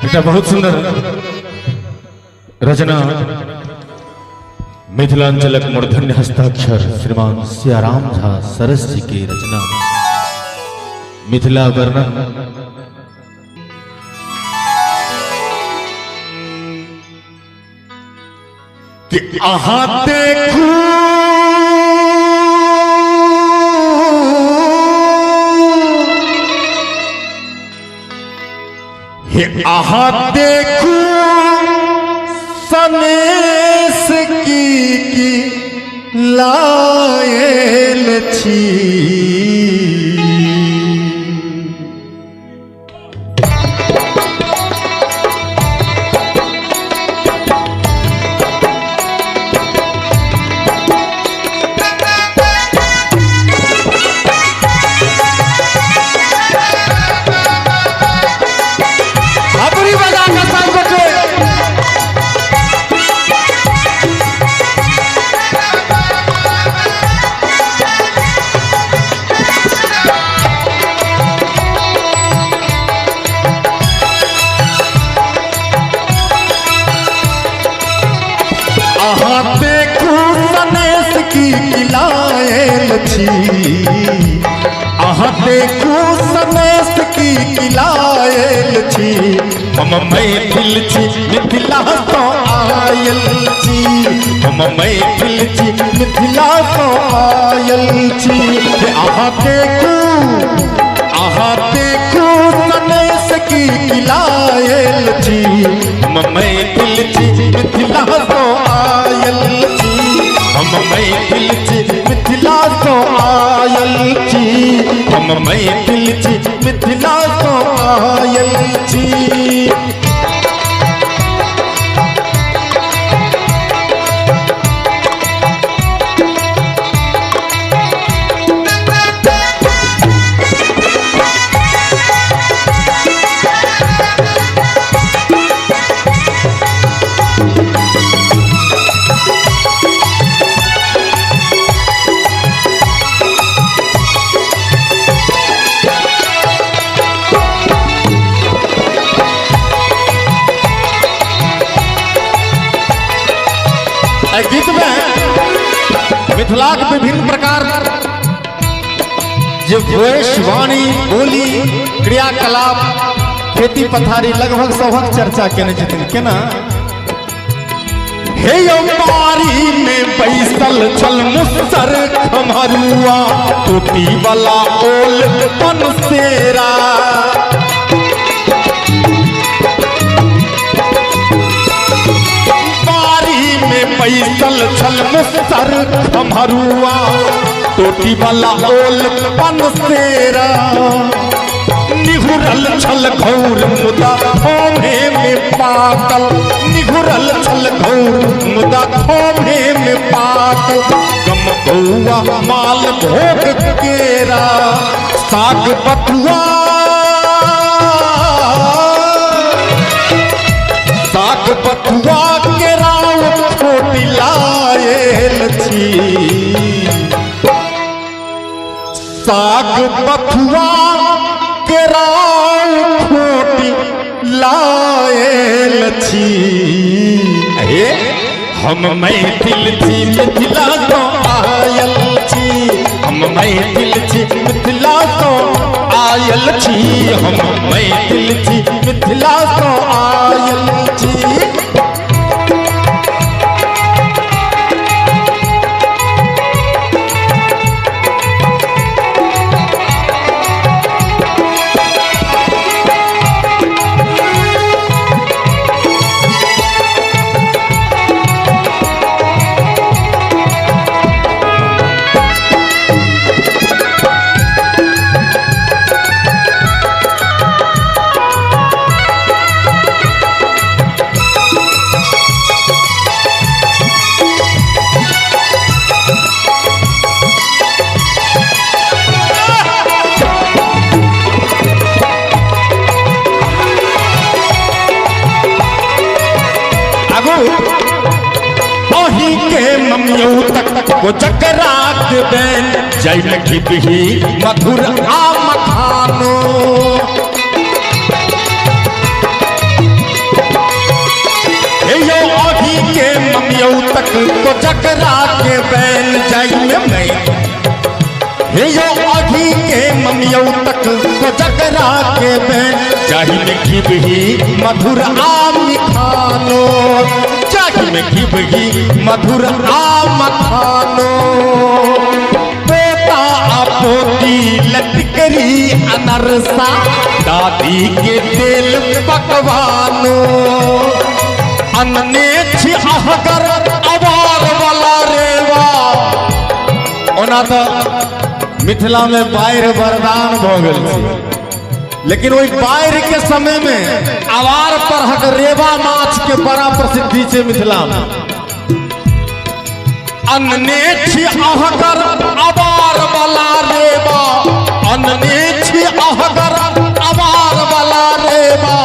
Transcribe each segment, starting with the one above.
এটা बहुत सुंदर रचना मिथिलांचलक मूर्धन्य हस्ताक्षर श्रीमान सियाराम झा सरस जी की रचना मिथिला वर्णन। कि आहा देखू हे आहा देखू सनेस की लायल छी। देखू सनेस की लायल छी। आहा देखू सनेस की लायल छी। हम मैथिल छी मिथिला तो आयल छी। हम मैथिल छी मिथिला तो आयल छी। आहा देखू सनेस की लायल छी। हम मैथिल छी मिथिला तो आयल छी। हम मैथिल छी मिथिला तो आयल छी। हम मैथिल छी मिथिला तो आयल छी। गीत में मिथिला के विभिन्न प्रकार जो वेशवाणी बोली क्रियाकलाप खेती पथारी लगभग सबक चर्चा केने छथिन। केना हे बारी में बैसल छल मुसर खमरुआ टोपी वाला ओल पनसेरा। पैसल छल मुसर खमरुआ टोटी वाला ओल पनसेरा। निहुरल छल घौर मुदा खोमे में पातल। निहुरल छल घौर मुदा खोमे में पातल। गम गौआ माल भोग केरा साग बथुआ। साग बथुआ केरा खोटी लायल छी। साग बथुआ केरा खोटी लायल छी। हम मैथिल छी मिथिला तो आयल छी। हम मैथिल छी मिथिला तो आयल छी। हम मैथिल छी मिथिला तो आयल छी। ममियों तक वो जगरात बैन जय लखी भी मधुर आम खानो। कोजगरा के बैन जाई में मैं हे यो अघी के ममियौ तक कोजगरा के बैन जाहि में घिबही मधुर आम खानो जाहि में घिबही मधुर आम खानो पोता पोती लटकरी अनरसा दादी के तेल पकवानो अन्ने छी अहगर अवार वाला रेवा ओना तो मिथिला में बाढ़ वरदान भ गेल छै लेकिन वही बाढ़ के समय में अवार परहक रेवा माछ के बड़ा प्रसिद्धि छै मिथिला में अन्ने छी अहगर अवार वाला रेवा अन्ने छी अहगर अवार वाला रेवा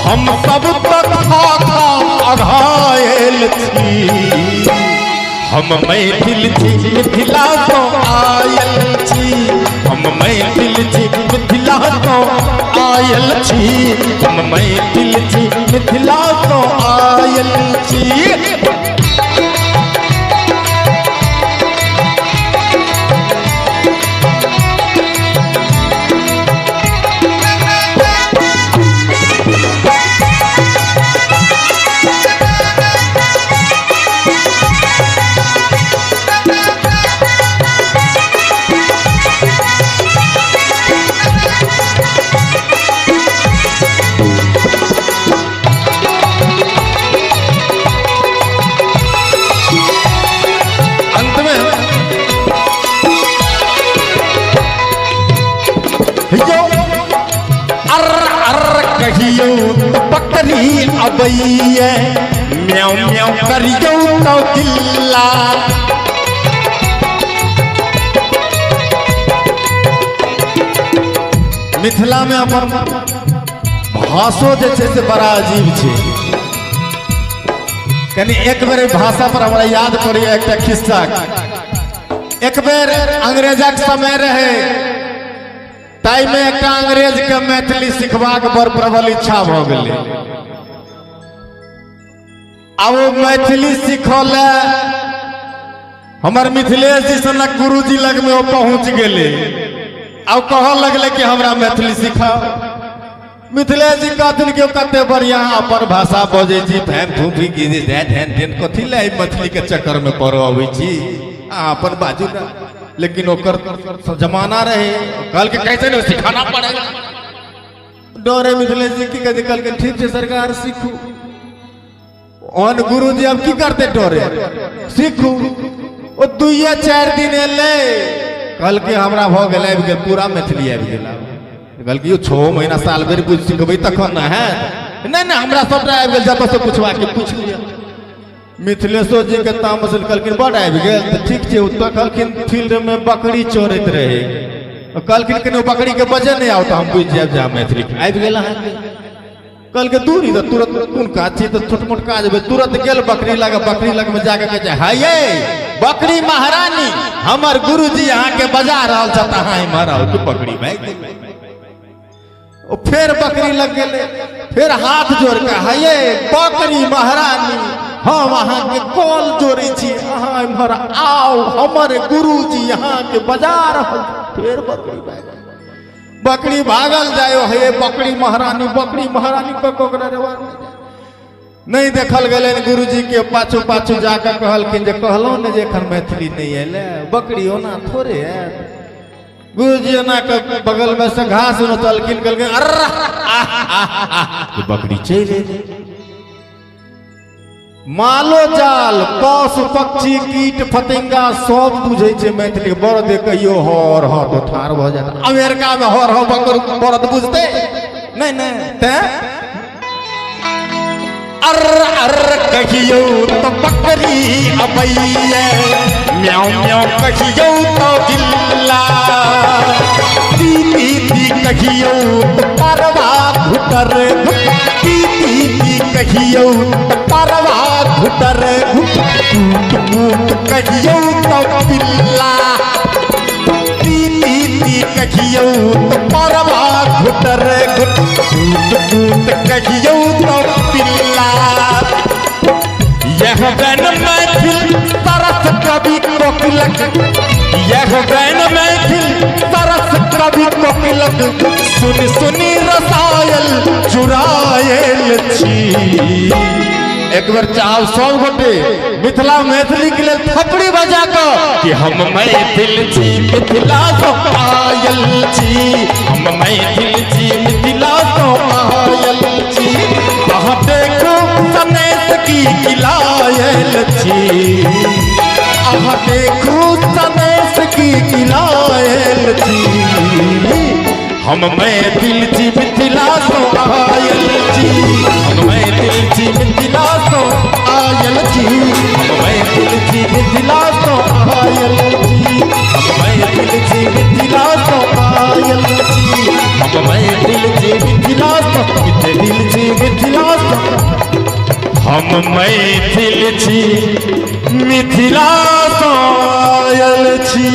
हम सब तक खा खा अघायल छी हम मैथिल छी मिथिला तो आयल छी हम मैथिल छी मिथिला तो आयल छी हम मैथिल छी मिथिला तो आयल छी बकरी अबैये म्याऊ म्याऊ करियो तो किल्ला मिथिला में अपन भाषो जे छै से बड़ा अजीब छै कनी एक बेर भाषा पर हमरा याद करिए एकटा खिस्सा एक बेर अंग्रेजक समय रहे ताई में एक अंग्रेज के मैथिली सिखबाक बड़ प्रबल इच्छा भ गेलै आ वो मैथिली सिखले हमर मिथिलेश जी सनक गुरुजी लग में वो पहुंच गेले आ कह लगले कि हमरा मैथिली सिखाओ मिथिलेश जी कहथिन कि कते बढ़िया अपन भाषा बजे छी फैन फूफी की ध्यान ध्यान कथी ले मैथिली के चक्कर में पड़ अबै छी आ अपन बाजू ना लेकिन ओकर जमाना रहे कल के कैसे नहीं सिखाना पड़ेगा डरे मिथिलेश जी की कहते कल के ठीक है सरकार सीखू और गुरु जी अब की करते डरे सीखू ओ 2-4 दिन एले कल के हमरा भ गेल आबि गेल पूरा मैथिली आबि गेल कल के 6 महीना साल भर कुछ सिखबै तखन ना है नहीं हमरा सबटा आबि गेल जब से पूछवा के पूछ लिया मिथिलेशो जी के तामसल कलकिन बड़ आबि गेल तो ठीक छै तो कलकिन फील्ड में बकरी चोरैत रहे कलकिन कने बकरी के बजे नहीं आओ तो हम बुझ जाब जा मैथिली आबि गेल अहाँ के कल के दूरी तो तुरंत कोन काज छी तो छोट मोट काज बे तुरंत गेल बकरी लग में जाके कहे हाय ये बकरी महारानी हमर गुरुजी अहाँ के बजा रहल छ त अहाँ इम्हर आओ कि बकरी भाई ओ फिर बकरी लग गेले फिर हाथ जोड़ के हाय ये बकरी महारानी हम अहाँ के कॉल जोड़े छी अहाँ इम्हर आओ हमर गुरुजी अहाँ के बजा रहल फिर बकरी भागल जायो हे बकरी महारानी कोकरा रे नहीं देखल गले गुरुजी के पाछू पाछू जाके कहलखिन जे कहलो ने जे एखन मैथिली नहीं आइले बकरी ओना थोड़े है गुरुजी ओना के बगल में से घास नोचलखिन कहलखिन अर्रा बकरी चले मालो जाल पशु पक्षी कीट फतिंगा सब बुझे छे मैथिली बरद कहियो हर ह तो ठार भ जात अमेरिका में हर ह बरद बुझते नहीं ते अर्र कहियो तो बकरी अबैये म्याऊ म्याऊ कहियो तो गिल्ला दी कहियो तो परवा घुटर दी कहियो तो परवा घुटर घुट कहियो तो बिल्ला दी कहियो तो परवा घुटर घुट कहियो तो बिल्ला यह बन मैथिल तरस कोकिलक यह गैन मैथिल तरस कवि कोकिलक सुनि सुनि रसायल चुरायल छी। एक बार चाव सब गोटे मिथिला मैथिली के लिए थपड़ी बजा कर कि हम मैथिल छी मिथिला तो आयल छी, हम मैथिल छी मिथिला तो आयल छी। वहाँ देखो सनेस की किलायल छी, वहाँ देखो सनेस की किलायल छी। हम मैथिल छी मिथिला तो आयल छी, हम मैथिल छी मिथिला तो आयल छी, हम मैथिल छी मिथिला तो आयल छी, हम मैथिल छी मिथिला तो आयल छी, हम मैथिल छी मिथिला तो मिथिल छी मिथिला तो हम मैथिल छी मिथिला तो आयल छी।